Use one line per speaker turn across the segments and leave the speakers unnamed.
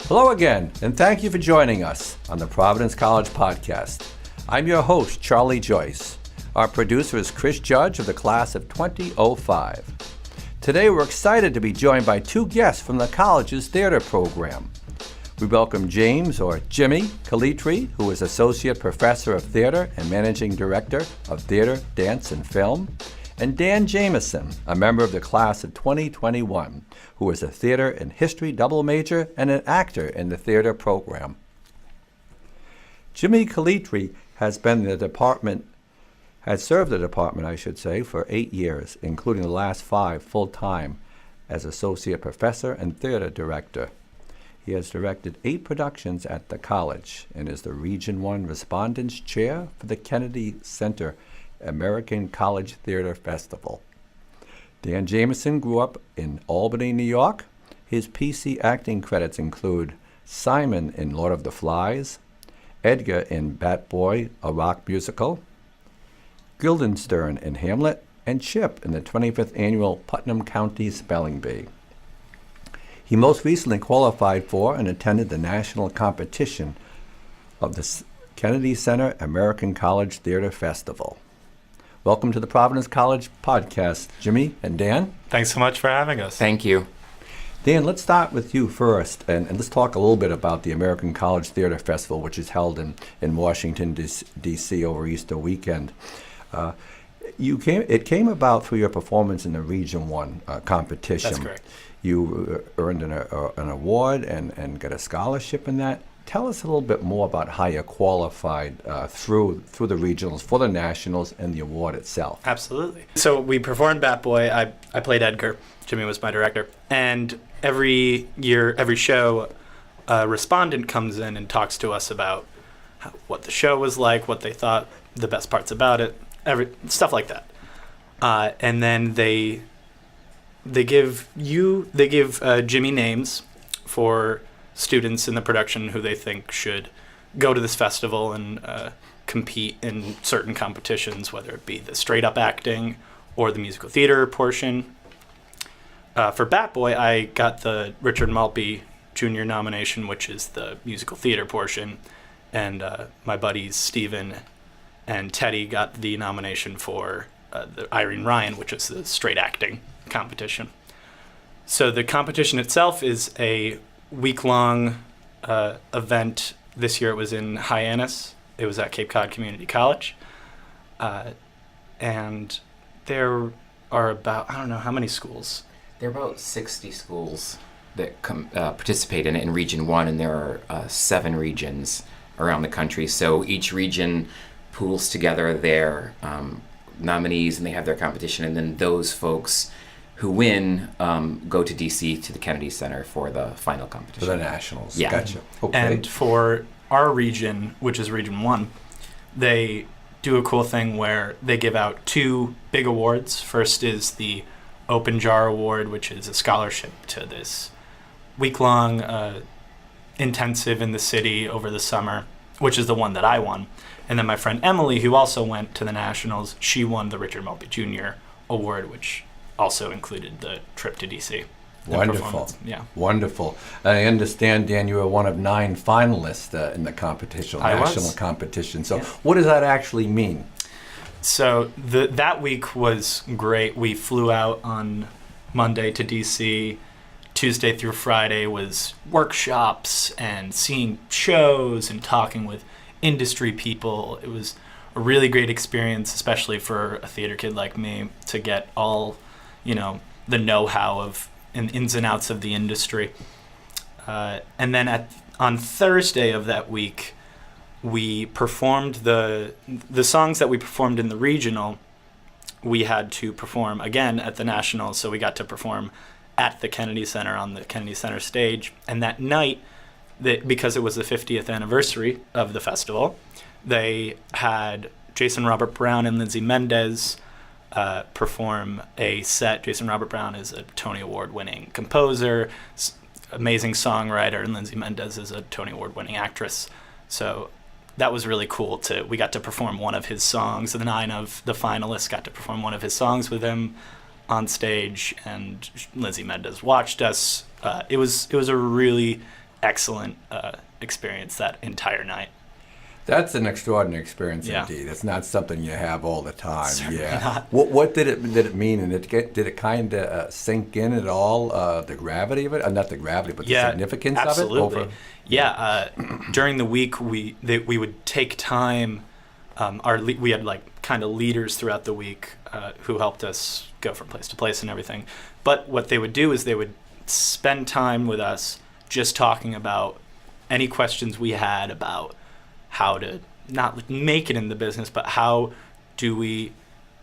Hello again, and thank you for joining us on the Providence College Podcast. I'm your host, Charlie Joyce. Our producer is Chris Judge of the class of 2005. Today we're excited to be joined by two guests from the college's theater program. We welcome James, or Jimmy, Calitri, who is Associate Professor of Theater and Managing Director of Theater, Dance, and Film, and Dan Jameson, a member of the class of 2021, who is a theater and history double major and an actor in the theater program. Jimmy Calitri has served the department, for 8 years, including the last 5 full-time as Associate Professor and Theater Director. He has directed 8 productions at the college and is the Region 1 Respondents Chair for the Kennedy Center American College Theater Festival. Dan Jameson grew up in Albany, New York. His PC acting credits include Simon in Lord of the Flies, Edgar in Bat Boy, a rock musical, Guildenstern in Hamlet, and Chip in the 25th Annual Putnam County Spelling Bee. He most recently qualified for and attended the national competition of the Kennedy Center American College Theater Festival. Welcome to the Providence College Podcast, Jimmy and Dan.
Thanks so much for having us.
Thank you.
Dan, let's start with you first, and let's talk a little bit about the American College Theater Festival, which is held in Washington, D.C. over Easter weekend. It came about through your performance in the Region 1 competition.
That's correct.
You earned an award and got a scholarship in that. Tell us a little bit more about how you qualified through the regionals for the nationals and the award itself.
Absolutely. So we performed Bat Boy. I played Edgar. Jimmy was my director. And every year, every show, a respondent comes in and talks to us about what the show was like, what they thought, the best parts about it, stuff like that. And then they give Jimmy names for students in the production who they think should go to this festival and compete in certain competitions, whether it be the straight-up acting or the musical theater portion. For Bat Boy, I got the Richard Maltby Jr. nomination, which is the musical theater portion, and my buddies Steven and Teddy got the nomination for the Irene Ryan, which is the straight acting competition. So the competition itself is a week-long event. This year it was in Hyannis. It was at Cape Cod Community College. And there are about, I don't know, how many schools?
There are about 60 schools that participate in it in Region 1, and there are 7 regions around the country. So each region pools together their nominees, and they have their competition, and then those folks who win go to D.C. to the Kennedy Center for the final competition.
For the nationals.
Yeah.
Gotcha. Okay.
And for our region, which is Region 1, they do a cool thing where they give out 2 big awards. First is the Open Jar Award, which is a scholarship to this week-long intensive in the city over the summer, which is the one that I won. And then my friend Emily, who also went to the nationals, she won the Richard Maltby Jr. Award, which also included the trip to D.C.
Wonderful.
Yeah.
Wonderful. I understand, Dan, you were one of 9 finalists in the competition, national competition. So What does that actually mean?
So that week was great. We flew out on Monday to D.C. Tuesday through Friday was workshops and seeing shows and talking with industry people. It was a really great experience, especially for a theater kid like me, to get all, the know-how of and ins and outs of the industry. And then on Thursday of that week, we performed the songs that we performed in the regional. We had to perform again at the national, so we got to perform at the Kennedy Center on the Kennedy Center stage. And that night, because it was the 50th anniversary of the festival, they had Jason Robert Brown and Lindsay Mendez perform a set. Jason Robert Brown is a Tony Award-winning composer, amazing songwriter, and Lindsay Mendez is a Tony Award-winning actress. So that was really cool. We got to perform one of his songs. The 9 of the finalists got to perform one of his songs with him on stage, and Lindsay Mendez watched us. It was a really excellent experience that entire night.
That's an extraordinary experience
Yeah.
indeed. It's not something you have all the time.
Certainly
yeah.
not.
What did it mean? And did it kind of sink in at all? The gravity of it, not the gravity, but the significance
absolutely.
of it. Over,
During the week, we would take time. We had like kind of leaders throughout the week who helped us go from place to place and everything. But what they would do is they would spend time with us just talking about any questions we had about how to not make it in the business, but how do we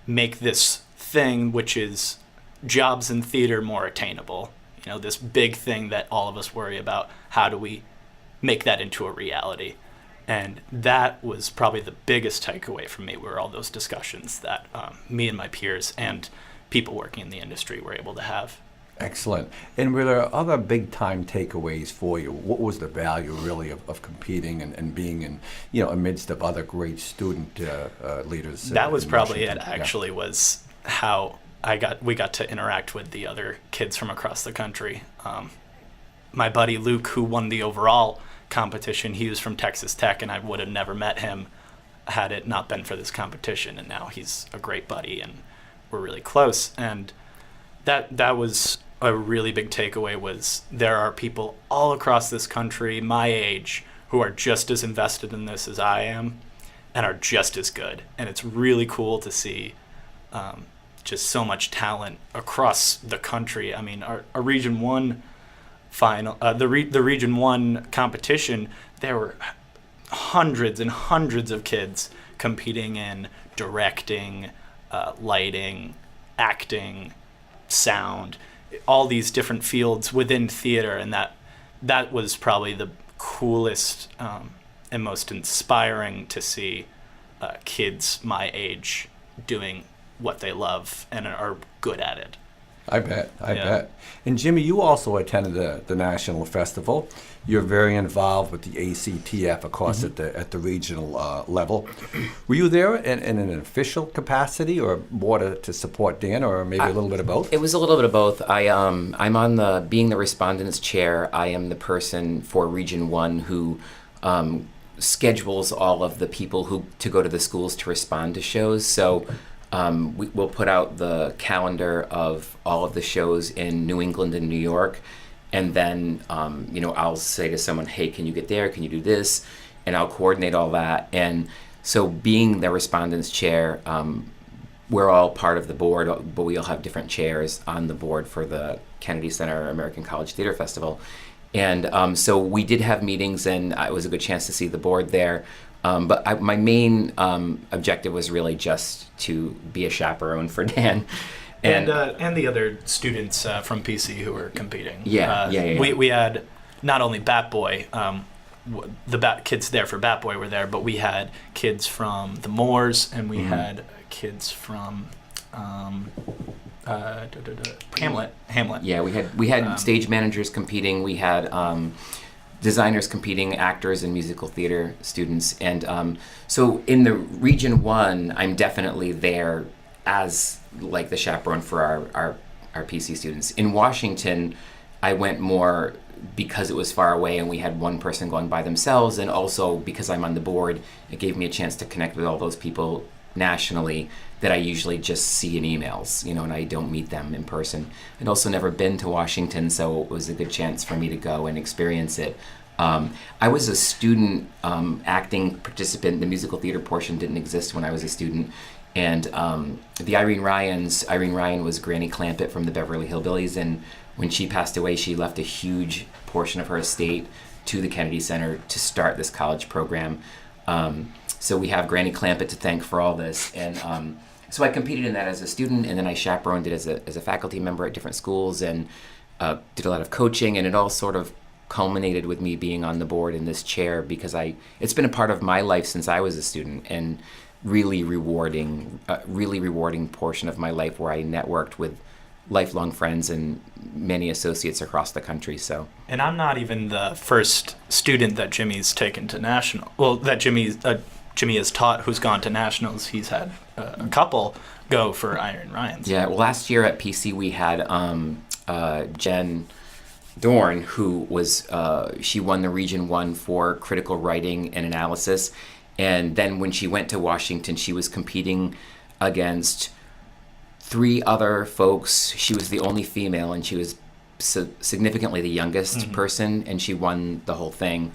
make this thing, which is jobs in theater, more attainable? You know, this big thing that all of us worry about. How do we make that into a reality? And that was probably the biggest takeaway from me, were all those discussions that me and my peers and people working in the industry were able to have.
Excellent. And were there other big-time takeaways for you? What was the value really of competing and being in, amidst of other great student leaders?
That was
in
probably
Washington?
it, actually, was how we got to interact with the other kids from across the country. My buddy Luke, who won the overall competition, he was from Texas Tech, and I would have never met him had it not been for this competition. And now he's a great buddy, and we're really close. And that was a really big takeaway, was there are people all across this country my age who are just as invested in this as I am and are just as good. And it's really cool to see just so much talent across the country. I mean, our Region 1 final, the Region 1 competition, there were hundreds and hundreds of kids competing in directing, lighting, acting, sound, all these different fields within theater, and that was probably the coolest and most inspiring to see kids my age doing what they love and are good at it.
I bet. And Jimmy, you also attended the national festival. You're very involved with the ACTF, of course, at the regional level. Were you there in an official capacity, or more to support Dan, or maybe a little bit of both?
It was a little bit of both. I'm on being the respondents chair. I am the person for Region 1 who schedules all of the people to go to the schools to respond to shows. So we'll put out the calendar of all of the shows in New England and New York, and then I'll say to someone, hey, can you get there? Can you do this? And I'll coordinate all that. And so being the respondents chair, we're all part of the board, but we all have different chairs on the board for the Kennedy Center American College Theater Festival. And so we did have meetings, and it was a good chance to see the board there. But my main objective was really just to be a chaperone for Dan.
And the other students from PC who were competing.
Yeah.
We had not only Bat Boy, the kids there for Bat Boy were there, but we had kids from the Moors, and we had kids from Hamlet.
Yeah, we had stage managers competing. We had designers competing, actors and musical theater students. And so in the Region 1, I'm definitely there as like the chaperone for our PC students. In Washington, I went more because it was far away and we had one person going by themselves, and also because I'm on the board, it gave me a chance to connect with all those people nationally that I usually just see in emails, and I don't meet them in person. I'd also never been to Washington, so it was a good chance for me to go and experience it. I was a student acting participant. The musical theater portion didn't exist when I was a student. And the Irene Ryan was Granny Clampett from the Beverly Hillbillies, and when she passed away, she left a huge portion of her estate to the Kennedy Center to start this college program. So we have Granny Clampett to thank for all this. And so I competed in that as a student, and then I chaperoned it as a faculty member at different schools, and did a lot of coaching, and it all sort of culminated with me being on the board in this chair, because it's been a part of my life since I was a student, and really rewarding portion of my life where I networked with lifelong friends and many associates across the country. So,
and I'm not even the first student that Jimmy's taken to national. Well, that Jimmy has taught who's gone to nationals. He's had a couple go for Irene Ryan's.
Yeah, well, last year at PC we had Jen Dorn, who was she won the Region 1 for critical writing and analysis, and then when she went to Washington, she was competing against 3 other folks. She was the only female, and she was significantly the youngest person, and she won the whole thing.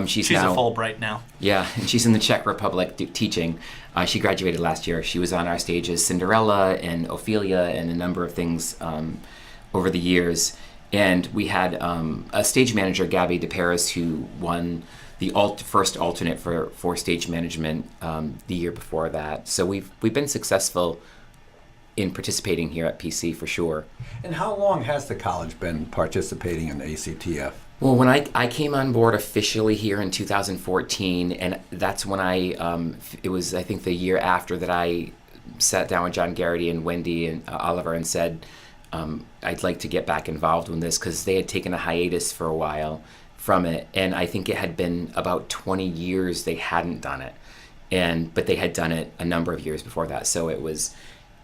She's now
a Fulbright now.
Yeah, and she's in the Czech Republic teaching. She graduated last year. She was on our stage as Cinderella and Ophelia and a number of things over the years. And we had a stage manager, Gabby DeParis, who won the first alternate for stage management the year before that. So we've been successful in participating here at PC for sure.
And how long has the college been participating in ACTF?
Well, when I came on board officially here in 2014, and that's when it was, I think, the year after that I sat down with John Garrity and Wendy and Oliver and said, I'd like to get back involved in this, because they had taken a hiatus for a while from it, and I think it had been about 20 years they hadn't done it, but they had done it a number of years before that. So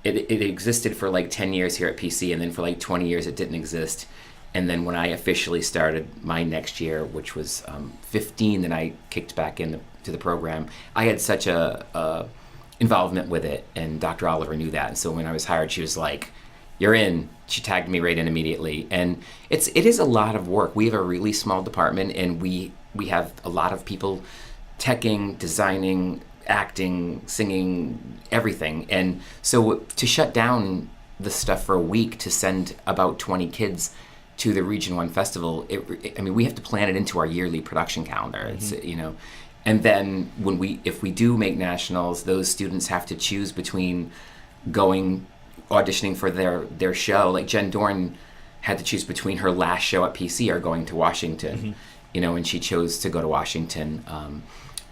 it existed for like 10 years here at PC, and then for like 20 years it didn't exist. And then when I officially started my next year, which was 15, then I kicked back into the program. I had such a involvement with it, and Dr. Oliver knew that. And so when I was hired, she was like, "You're in." She tagged me right in immediately. And it is a lot of work. We have a really small department, and we have a lot of people teching, designing, acting, singing, everything. And so to shut down the stuff for a week to send about 20 kids to the Region 1 festival, we have to plan it into our yearly production calendar. It's, and then if we do make nationals, those students have to choose between auditioning for their show. Like Jen Dorn had to choose between her last show at PC or going to Washington, and she chose to go to Washington.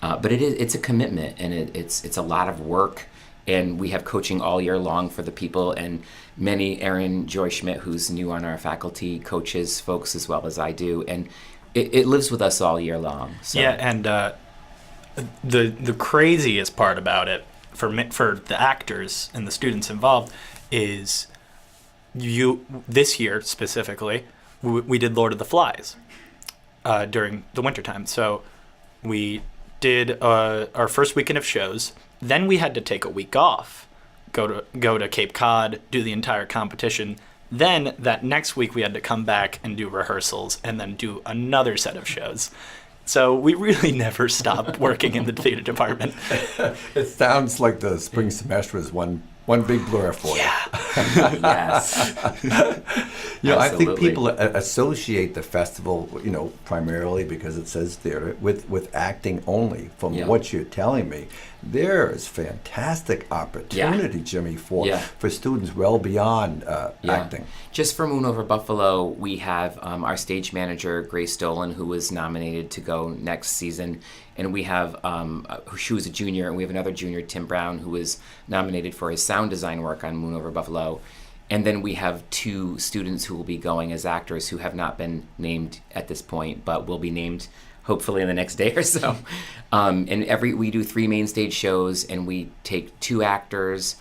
But it's a commitment, and it's a lot of work. And we have coaching all year long for the people, and Erin Joy Schmidt, who's new on our faculty, coaches folks as well as I do, and it lives with us all year long. So.
Yeah, and the craziest part about it for the actors and the students involved is this year specifically, we did Lord of the Flies during the wintertime. So we did our first weekend of shows. Then we had to take a week off, go to Cape Cod, do the entire competition. Then that next week we had to come back and do rehearsals and then do another set of shows. So we really never stopped working in the theater department.
It sounds like the spring semester is one big blur for you.
Yes.
I think people associate the festival, primarily because it says theater, with acting only. From what you're telling me, there is fantastic opportunity, Jimmy, for students well beyond acting.
Just for Moon Over Buffalo, we have our stage manager, Grace Dolan, who was nominated to go next season. And we have, she was a junior, and we have another junior, Tim Brown, who was nominated for his sound design work on Moon Over Buffalo. And then we have 2 students who will be going as actors who have not been named at this point, but will be named hopefully in the next day or so. And we do 3 main stage shows, and we take 2 actors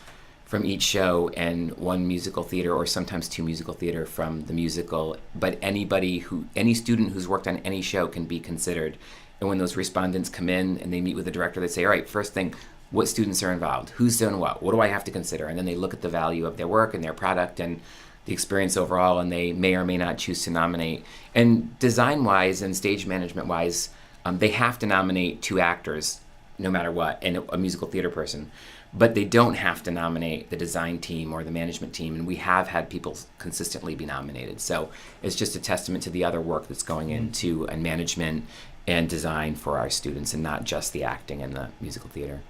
from each show and 1 musical theater, or sometimes 2 musical theater from the musical. But any student who's worked on any show can be considered. And when those respondents come in and they meet with the director, they say, all right, first thing, what students are involved? Who's done what? What do I have to consider? And then they look at the value of their work and their product and the experience overall, and they may or may not choose to nominate. And design-wise and stage management-wise, they have to nominate 2 actors no matter what, and a musical theater person. But they don't have to nominate the design team or the management team, and we have had people consistently be nominated. So it's just a testament to the other work that's going into management and design for our students, and not just the acting and the musical theater.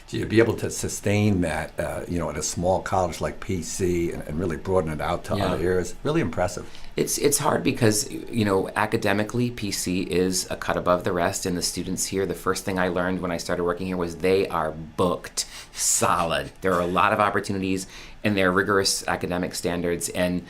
To be able to sustain that, at a small college like PC and really broaden it out to other areas, really impressive.
It's hard because, academically, PC is a cut above the rest, and the students here, the first thing I learned when I started working here was they are booked solid. There are a lot of opportunities, and there are rigorous academic standards, and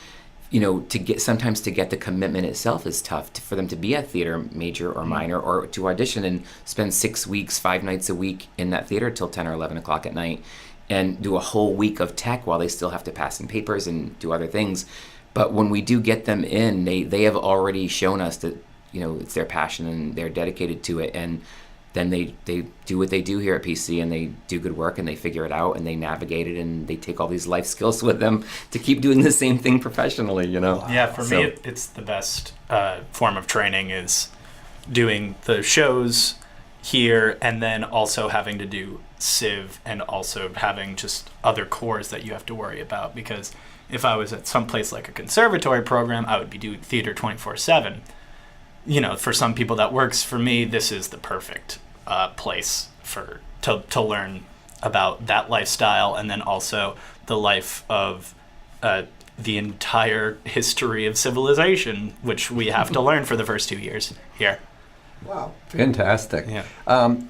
sometimes to get the commitment itself is tough for them to be a theater major or minor, or to audition and spend 6 weeks, 5 nights a week in that theater till 10 or 11 o'clock at night, and do a whole week of tech while they still have to pass in papers and do other things. But when we do get them in, they have already shown us that, it's their passion and they're dedicated to it. And then they do what they do here at PC, and they do good work, and they figure it out, and they navigate it, and they take all these life skills with them to keep doing the same thing professionally,
Yeah, for me, it's the best form of training is doing the shows here, and then also having to do Civ, and also having just other cores that you have to worry about. Because if I was at some place like a conservatory program, I would be doing theater 24/7. For some people that works. For me, this is the perfect place to learn about that lifestyle, and then also the life of the entire history of civilization, which we have to learn for the first 2 years here.
Wow. Fantastic.
Yeah.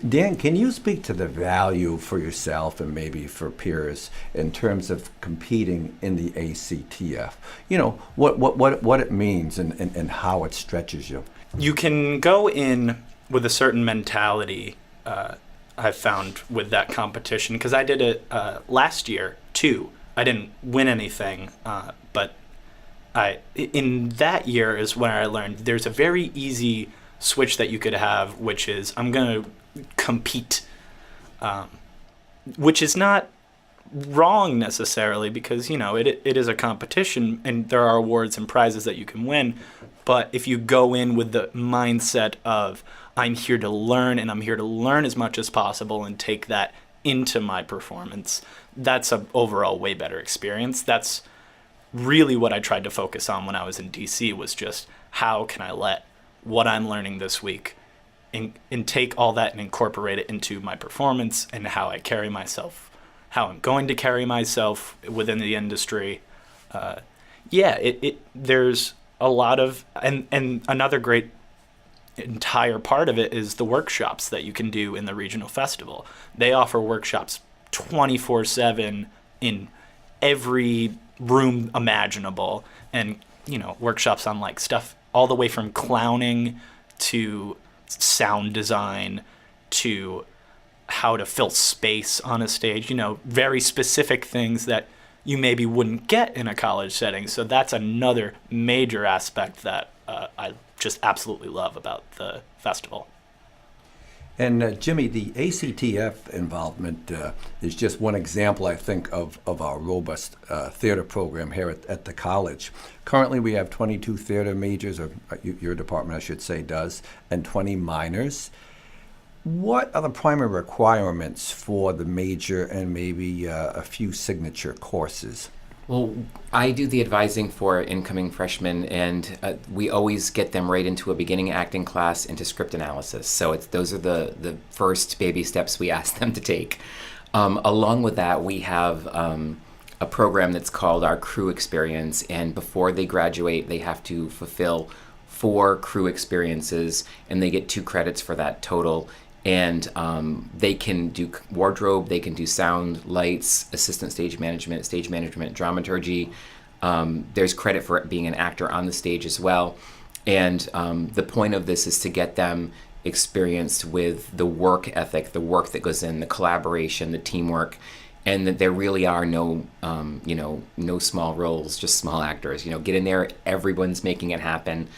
Dan, can you speak to the value for yourself and maybe for peers in terms of competing in the ACTF? What it means and how it stretches you.
You can go in with a certain mentality, I've found, with that competition, because I did it last year too. I didn't win anything, but in that year is when I learned there's a very easy switch that you could have, which is I'm going to compete, which is not wrong necessarily, because it is a competition and there are awards and prizes that you can win. But if you go in with the mindset of I'm here to learn, and I'm here to learn as much as possible and take that into my performance, that's an overall way better experience. That's really what I tried to focus on when I was in DC, was just how can I let what I'm learning this week and take all that and incorporate it into my performance and how I carry myself, how I'm going to carry myself within the industry. There's a lot of, and another great entire part of it is the workshops that you can do in the regional festival. They offer workshops 24/7 in every room imaginable, and workshops on like stuff all the way from clowning to sound design to how to fill space on a stage, very specific things that you maybe wouldn't get in a college setting. So that's another major aspect that I just absolutely love about the festival.
And Jimmy, the ACTF involvement is just one example, I think, of our robust theater program here at the college. Currently, we have 22 theater majors, or your department, I should say, does, and 20 minors. What are the primary requirements for the major and maybe a few signature courses?
Well, I do the advising for incoming freshmen, and we always get them right into a beginning acting class into script analysis. So those are the first baby steps we ask them to take. Along with that, we have a program that's called our crew experience, and before they graduate, they have to fulfill 4 crew experiences, and they get 2 credits for that total. And they can do wardrobe, they can do sound, lights, assistant stage management, dramaturgy. There's credit for being an actor on the stage as well. And the point of this is to get them experienced with the work ethic, the work that goes in, the collaboration, the teamwork, and that there really are no small roles, just small actors. Get in there, everyone's making it happen.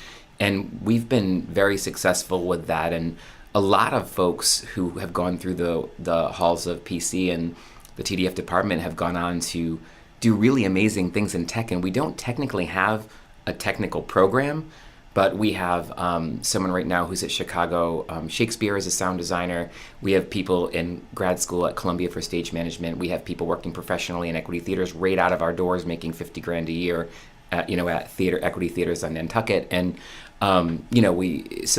And we've been very successful with that. And a lot of folks who have gone through the halls of PC and the TDF department have gone on to do really amazing things in tech. And we don't technically have a technical program, but we have someone right now who's at Chicago Shakespeare as a sound designer. We have people in grad school at Columbia for stage management. We have people working professionally in equity theaters right out of our doors making $50,000 a year at equity theaters on Nantucket. And it's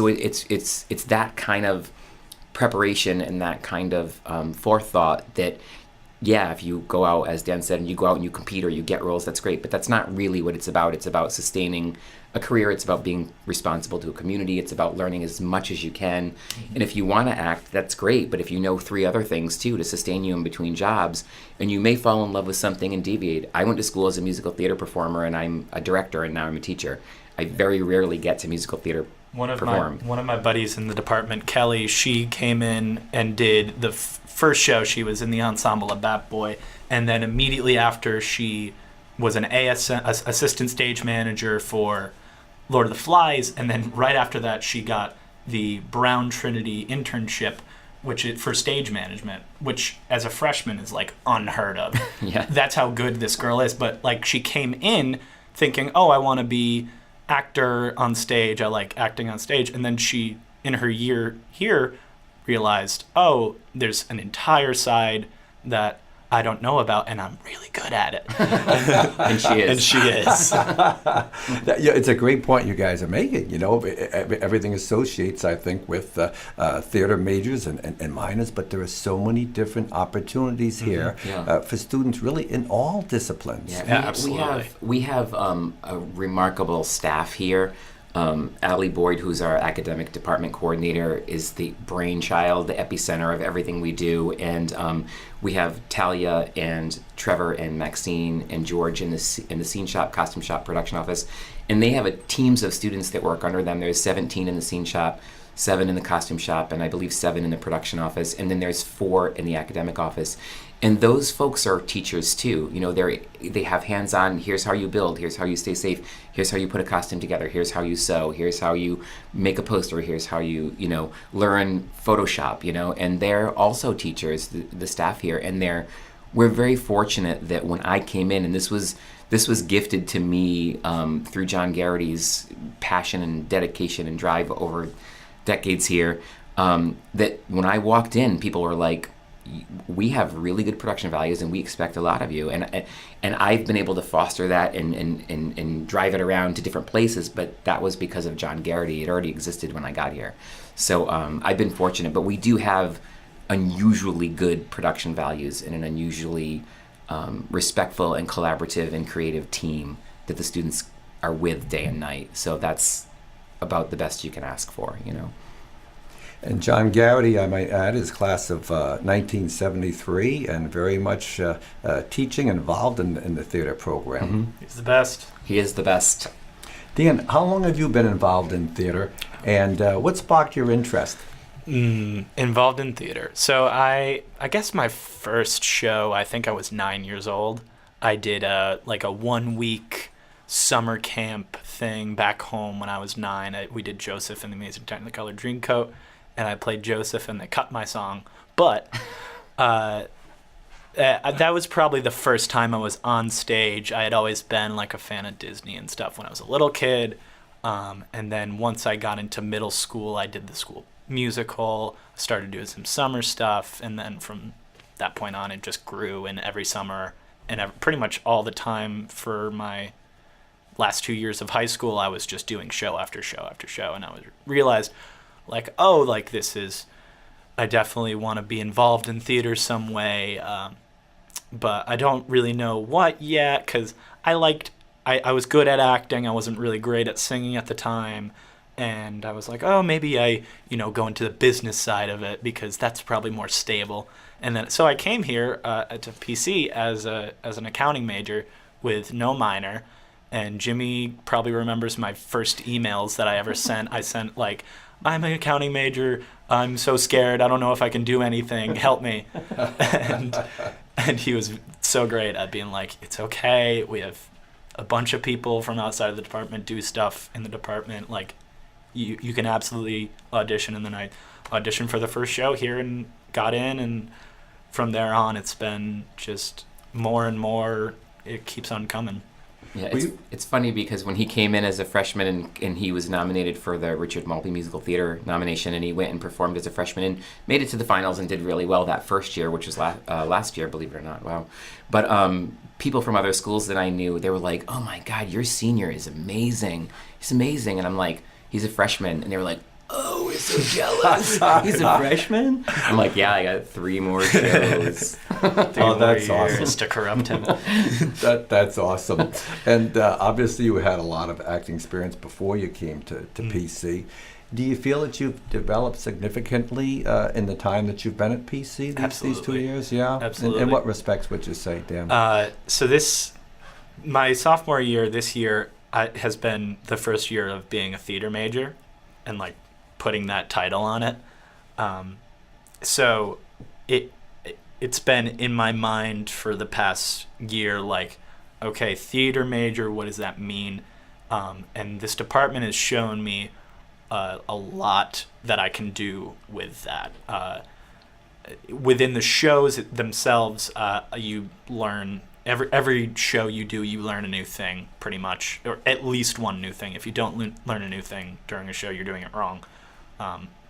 that kind of preparation and that kind of forethought that, if you go out, as Dan said, and you go out and you compete or you get roles, that's great, but that's not really what it's about. It's about sustaining a career. It's about being responsible to a community. It's about learning as much as you can. And if you want to act, that's great, but if you know 3 other things too to sustain you in between jobs, and you may fall in love with something and deviate. I went to school as a musical theater performer, and I'm a director, and now I'm a teacher. I very rarely get to musical theater perform.
One of my buddies in the department, Kelly, she came in and did the first show. She was in the ensemble of Bat Boy, and then immediately after she was an assistant stage manager for Lord of the Flies, and then right after that she got the Brown Trinity internship, for stage management, which as a freshman is like unheard of.
Yeah.
That's how good this girl is. But like she came in thinking, oh, I want to be actor on stage. I like acting on stage. And then she, in her year here, realized, oh, there's an entire side that I don't know about, and I'm really good at it.
And she is.
And she is.
Yeah, it's a great point you guys are making. You know, everything associates, I think, with theater majors and minors, but there are so many different opportunities here for students really in all disciplines.
Yeah,
absolutely.
We have a remarkable staff here. Allie Boyd, who's our academic department coordinator, is the brainchild, the epicenter of everything we do. And we have Talia and Trevor and Maxine and George in the scene shop, costume shop, production office. And they have teams of students that work under them. There's 17 in the scene shop, 7 in the costume shop, and I believe 7 in the production office. And then there's 4 in the academic office. And those folks are teachers too. You know, they have hands-on, here's how you build, here's how you stay safe, here's how you put a costume together, here's how you sew, here's how you make a poster, here's how you learn Photoshop, and they're also teachers, the staff here. And we're very fortunate that when I came in, and this was gifted to me through John Garrity's passion and dedication and drive over decades here, that when I walked in, people were like, we have really good production values and we expect a lot of you, and I've been able to foster that and drive it around to different places, but that was because of John Garrity. It already existed when I got here, so I've been fortunate. But we do have unusually good production values and an unusually respectful and collaborative and creative team that the students are with day and night, so that's about the best you can ask for.
And John Garrity, I might add, is class of 1973 and very much teaching, involved in the theater program.
Mm-hmm.
He's the best.
He is the best.
Dan, how long have you been involved in theater, and what sparked your interest?
Involved in theater. So I guess my first show, I think I was 9 years old. I did a 1-week summer camp thing back home when I was 9. We did Joseph and the Amazing Technicolor Dreamcoat, and I played Joseph, and they cut my song. But that was probably the first time I was on stage. I had always been like a fan of Disney and stuff when I was a little kid. And then once I got into middle school, I did the school musical, started doing some summer stuff, and then from that point on, it just grew. And every summer and pretty much all the time for my last 2 years of high school, I was just doing show after show after show, and I realized, I definitely want to be involved in theater some way, but I don't really know what yet, because I was good at acting. I wasn't really great at singing at the time, and I was like, oh, maybe I go into the business side of it, because that's probably more stable. And then so I came here to PC as an accounting major with no minor. And Jimmy probably remembers my first emails that I ever sent. I sent I'm an accounting major. I'm so scared. I don't know if I can do anything. Help me. and he was so great at being like, it's okay. We have a bunch of people from outside of the department do stuff in the department. You can absolutely audition. And then I auditioned for the first show here and got in. And from there on, it's been just more and more. It keeps on coming.
Yeah, it's funny because when he came in as a freshman and he was nominated for the Richard Maltby Musical Theater nomination, and he went and performed as a freshman and made it to the finals and did really well that first year, which was last year, believe it or not. Wow. But people from other schools that I knew, they were like, oh my God, your senior is amazing. He's amazing. And I'm like, he's a freshman. And they were like, oh, we're so jealous. He's a freshman? I'm like, yeah, I got 3 more shows.
Oh, that's awesome.
To corrupt him.
That's awesome. And obviously you had a lot of acting experience before you came to PC. Do you feel that you've developed significantly in the time that you've been at PC these 2 years? Yeah?
Absolutely.
In what respects would you say, Dan?
My sophomore year, this year, has been the first year of being a theater major and putting that title on it. So it's been in my mind for the past year, okay, theater major, what does that mean? And this department has shown me a lot that I can do with that. Within the shows themselves, you learn every show you do, you learn a new thing pretty much, or at least one new thing. If you don't learn a new thing during a show, you're doing it wrong.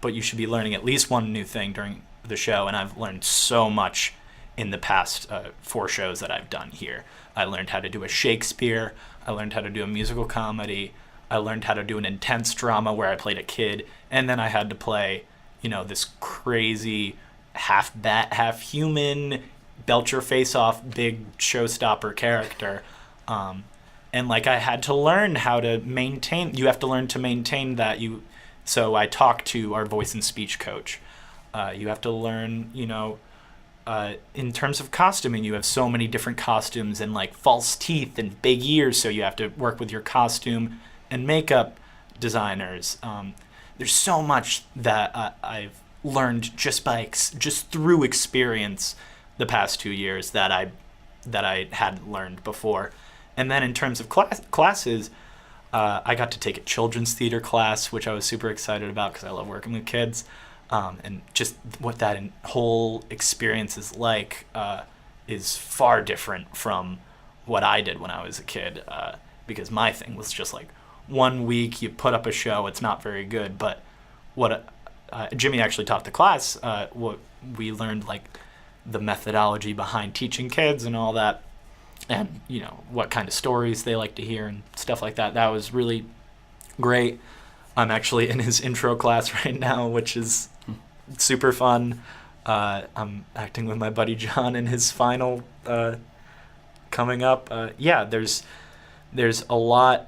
But you should be learning at least one new thing during the show, and I've learned so much in the past 4 shows that I've done here. I learned how to do a Shakespeare. I learned how to do a musical comedy. I learned how to do an intense drama where I played a kid, and then I had to play, this crazy half bat, half human, belt your face off, big showstopper character. And I had to learn how to maintain. You have to learn to maintain that. So I talked to our voice and speech coach. You have to learn, in terms of costuming, you have so many different costumes and false teeth and big ears, so you have to work with your costume and makeup designers. There's so much that I've learned just through experience the past 2 years that I hadn't learned before. And then in terms of classes, I got to take a children's theater class, which I was super excited about because I love working with kids. And just what that whole experience is like is far different from what I did when I was a kid, because my thing was just 1 week, you put up a show, it's not very good. But what Jimmy actually taught the class, what we learned, the methodology behind teaching kids and all that, and what kind of stories they like to hear and stuff like that. That was really great. I'm actually in his intro class right now, which is super fun. I'm acting with my buddy John in his final coming up. There's a lot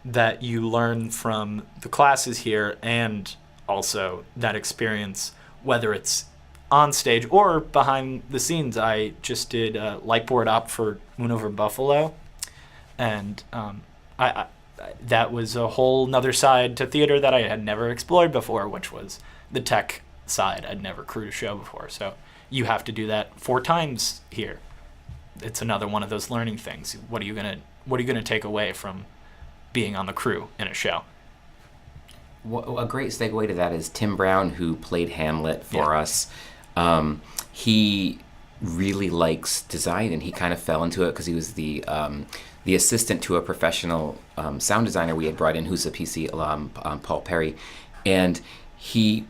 that you learn from the classes here, and also that experience, whether it's on stage or behind the scenes. I just did a lightboard op for Moon Over Buffalo, and I that was a whole nother side to theater that I had never explored before, which was the tech side. I'd never crewed a show before, so you have to do that 4 times here. It's another one of those learning things. What are you gonna take away from being on the crew in a show?
Well, a great segue to that is Tim Brown, who played Hamlet for us. He really likes design, and he kind of fell into it because he was the assistant to a professional sound designer we had brought in, who's a PC alum, Paul Perry, and he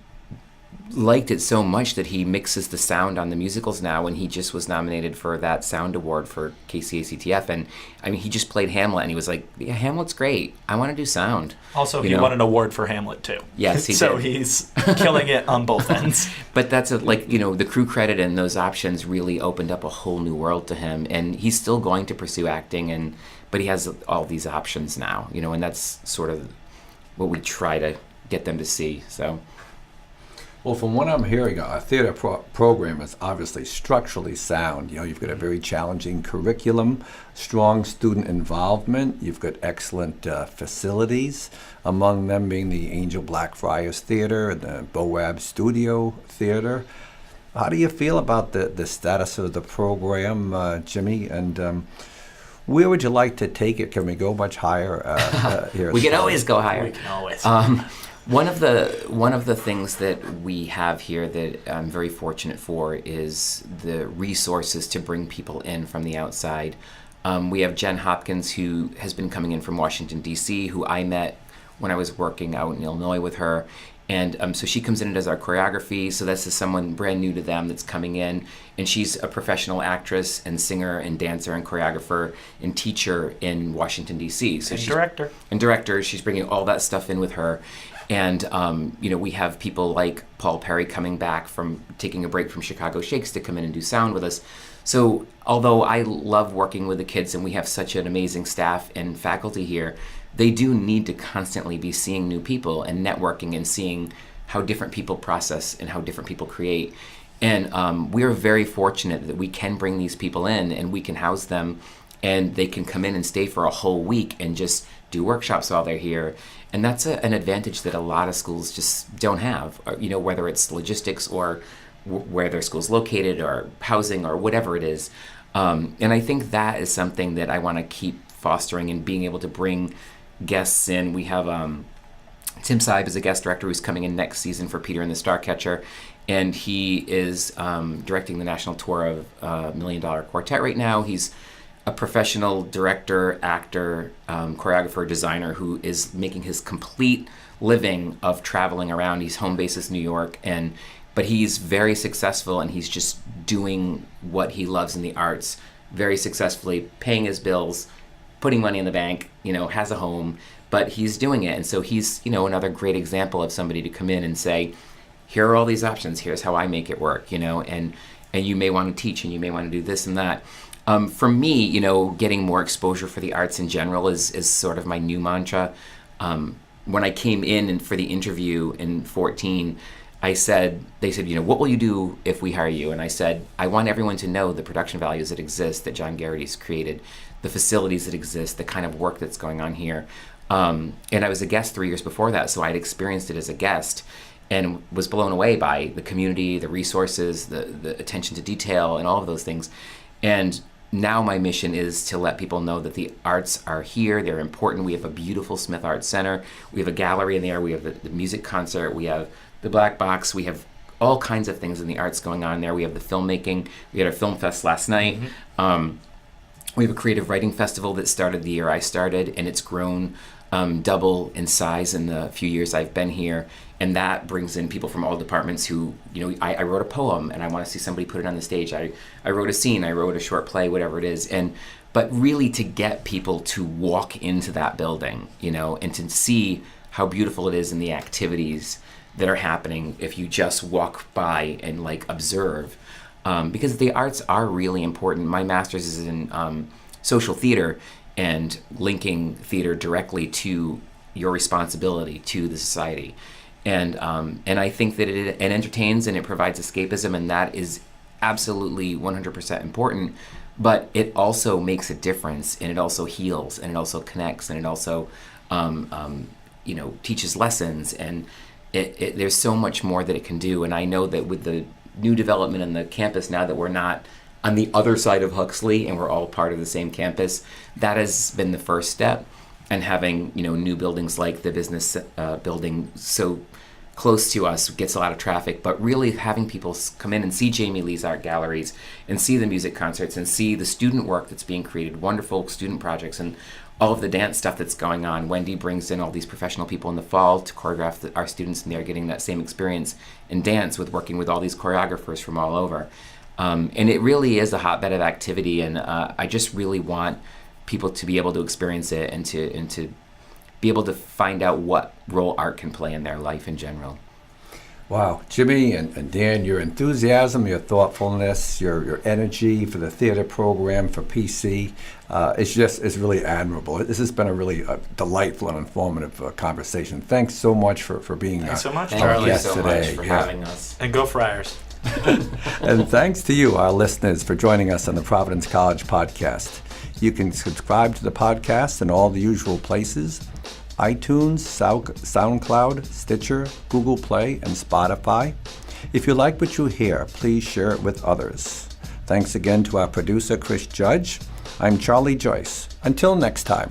liked it so much that he mixes the sound on the musicals now, and he just was nominated for that sound award for ACTF. And I mean, he just played Hamlet, and he was like, yeah, Hamlet's great, I want to do sound.
Also, he won an award for Hamlet too.
Yes, he did.
So he's killing it on both ends.
But that's the crew credit and those options really opened up a whole new world to him, and he's still going to pursue acting, but he has all these options now, and that's sort of what we try to get them to see. So.
Well, from what I'm hearing, a theater program is obviously structurally sound. You've got a very challenging curriculum, strong student involvement. You've got excellent facilities, among them being the Angel Blackfriars Theater and the Boab Studio Theater. How do you feel about the status of the program, Jimmy? And where would you like to take it? Can we go much higher here?
We can always go higher.
We can always.
One of the things that we have here that I'm very fortunate for is the resources to bring people in from the outside. We have Jen Hopkins, who has been coming in from Washington, D.C., who I met when I was working out in Illinois with her. And so she comes in and does our choreography. So this is someone brand new to them that's coming in. And she's a professional actress and singer and dancer and choreographer and teacher in Washington, D.C. So she's
director.
And director. She's bringing all that stuff in with her. And, we have people like Paul Perry coming back from taking a break from Chicago Shakes to come in and do sound with us. So although I love working with the kids and we have such an amazing staff and faculty here, they do need to constantly be seeing new people and networking and seeing how different people process and how different people create. And we are very fortunate that we can bring these people in and we can house them, and they can come in and stay for a whole week and just do workshops while they're here. And that's an advantage that a lot of schools just don't have, whether it's logistics or where their school's located or housing or whatever it is. And I think that is something that I want to keep fostering and being able to bring guests in. We have Tim Seib is a guest director who's coming in next season for Peter and the Starcatcher, and he is directing the national tour of $1 Million Quartet right now. He's a professional director, actor, choreographer, designer who is making his complete living of traveling around. He's home base is New York, but he's very successful, and he's just doing what he loves in the arts very successfully, paying his bills, putting money in the bank, has a home, but he's doing it. And so he's, another great example of somebody to come in and say, here are all these options, here's how I make it work, and you may want to teach, and you may want to do this and that. For me, getting more exposure for the arts in general is sort of my new mantra. When I came in and for the interview in 2014, they said, what will you do if we hire you? And I said, I want everyone to know the production values that exist that John Garrity's created, the facilities that exist, the kind of work that's going on here. And I was a guest 3 years before that, so I'd experienced it as a guest and was blown away by the community, the resources, the attention to detail, and all of those things. And now my mission is to let people know that the arts are here, they're important. We have a beautiful Smith Arts Center, we have a gallery in there, we have the music concert, we have the Black Box, we have all kinds of things in the arts going on there. We have the filmmaking, we had our film fest last night. We have a creative writing festival that started the year I started, and it's grown double in size in the few years I've been here. And that brings in people from all departments who, I wrote a poem and I want to see somebody put it on the stage. I wrote a scene, I wrote a short play, whatever it is. But really to get people to walk into that building, and to see how beautiful it is in the activities that are happening if you just walk by and observe. Because the arts are really important. My master's is in social theater and linking theater directly to your responsibility to the society. And I think that it entertains and it provides escapism, and that is absolutely 100% important. But it also makes a difference, and it also heals, and it also connects, and it also teaches lessons, and there's so much more that it can do. And I know that with the new development on the campus now that we're not on the other side of Huxley and we're all part of the same campus, that has been the first step. And having new buildings like the business building so close to us gets a lot of traffic, but really having people come in and see Jamie Lee's art galleries and see the music concerts and see the student work that's being created, wonderful student projects, and all of the dance stuff that's going on. Wendy brings in all these professional people in the fall to choreograph our students, and they're getting that same experience in dance with working with all these choreographers from all over. And it really is a hotbed of activity, and I just really want people to be able to experience it and to be able to find out what role art can play in their life in general.
Wow, Jimmy and Dan, your enthusiasm, your thoughtfulness, your energy for the theater program, for PC, it's really admirable. This has been a really delightful and informative conversation. Thanks so much for being
Thanks so much,
Thank
Charlie.
you so much for having us.
And go Friars.
And thanks to you, our listeners, for joining us on the Providence College podcast. You can subscribe to the podcast in all the usual places: iTunes, SoundCloud, Stitcher, Google Play, and Spotify. If you like what you hear, please share it with others. Thanks again to our producer, Chris Judge. I'm Charlie Joyce. Until next time.